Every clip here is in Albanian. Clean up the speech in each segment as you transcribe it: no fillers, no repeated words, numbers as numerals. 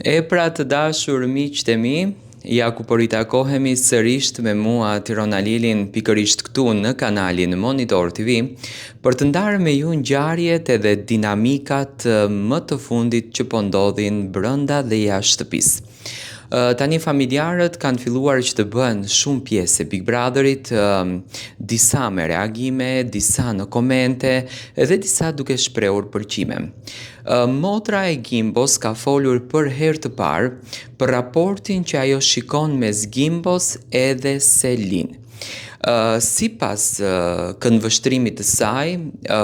E pra të dashur miqtë e mi, ja ku po ritakohemi sërisht me mua Tirona Lilin pikërisht këtu në kanalin Monitor TV për të ndarë me ju ngjarjet edhe dinamikat më të fundit që po ndodhin brenda dhe jashtë shtëpisë. Tani familjarët kanë filluar që të bëhen shumë pjesë e Big Brotherit, disa me reagime, disa në komente edhe disa duke shprehur pëlqime. Motra e Gimbos ka folur për herë të parë për raportin që ajo shikon mes Gimbos edhe Selin. Sipas këndvështrimit të saj,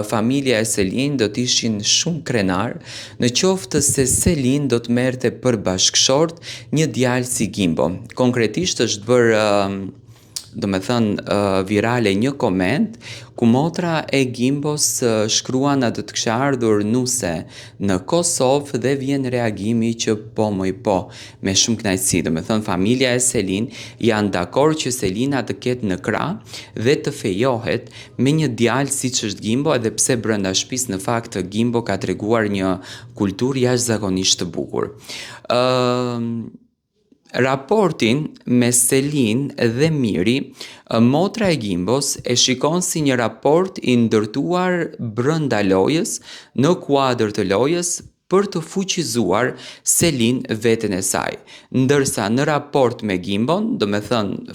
familja e Selin do t'ishin shumë krenar në qoftë se Selin do të merrte për bashkëshort një djalë si Gimbo. Konkretisht është bërë virale një koment ku motra e Gimbos shkruan atë të kisha ardhur nuse në Kosovë dhe vjen reagimi që po moj po, me shumë kënaqësi. Familja e Selin janë dakord që Selina të ketë në krah dhe të fejohet me një djalë siç është Gimbo, edhe pse brenda shtëpisë në fakt Gimbo ka treguar një kulturë jashtëzakonisht të bukur. Raportin me Selin dhe Miri, motra e Gimbos e shikon si një raport i ndërtuar brenda lojës, në kuadër të lojës, për të fuqizuar Selin veten e saj. Ndërsa në raport me Gimbon,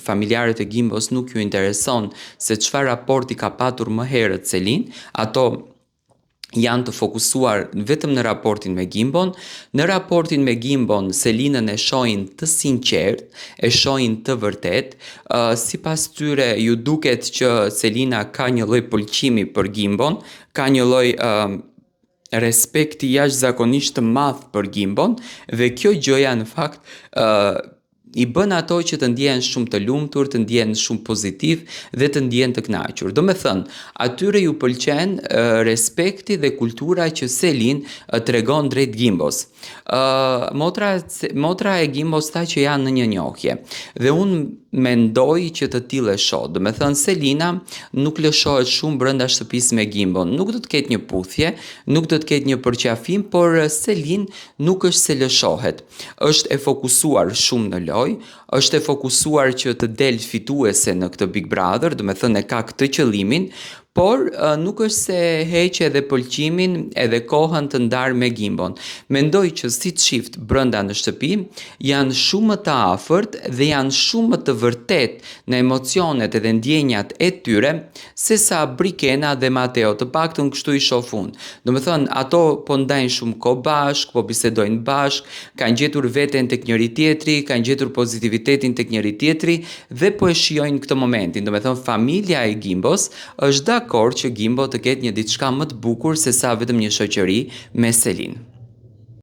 familjarët e Gimbos nuk ju intereson se çfarë raporti ka patur më herët Selin, ato janë të fokusuar vetëm në raportin me Gimbon. Në raportin me Gimbon, Selinën e shohin të sinqert, e shohin të vërtet. Sipas tyre ju duket që Selina ka një lloj pëlqimi për Gimbon, ka një lloj respekti jashtëzakonisht të madh për Gimbon dhe kjo gjëja në fakt i bën ato që të ndjehen shumë të lumtur, të ndjehen shumë pozitiv dhe të ndjehen të kënaqur. Atyre ju pëlqen respekti dhe kultura që Selin tregon drejt Gimbos. Motra e Gimbos tha që janë në një njohje dhe unë mendoj që të tillë e shoh. Selina nuk lëshohet shumë brenda shtëpisë me Gimbon. Nuk do të ketë një puthje, nuk do të ketë një përqafim, por Selin nuk është se lëshohet. Është e fokusuar shumë në lojë, është e fokusuar që të del fituese në këtë Big Brother, e ka këtë qëllimin, por nuk është se heq edhe pëlqimin edhe kohën të ndarë me Gimbon. Mendoj që si të shift brenda në shtëpi, janë shumë më të afërt dhe janë shumë më të vërtet në emocionet edhe ndjenjat e tyre, se sa Brikena dhe Mateo, të paktën kështu i shoh unë. Ato po ndajnë shumë kohë bashk, po bisedojnë bashk, kanë gjetur veten tek njëri tjetri, kanë gjetur pozitivitetin tek njëri tjetri dhe po e shijojnë këtë momentin. Familja e Gimbos është dakord që Gimbo të ketë një diçka më të bukur se sa vetëm një shoqëri me Selin.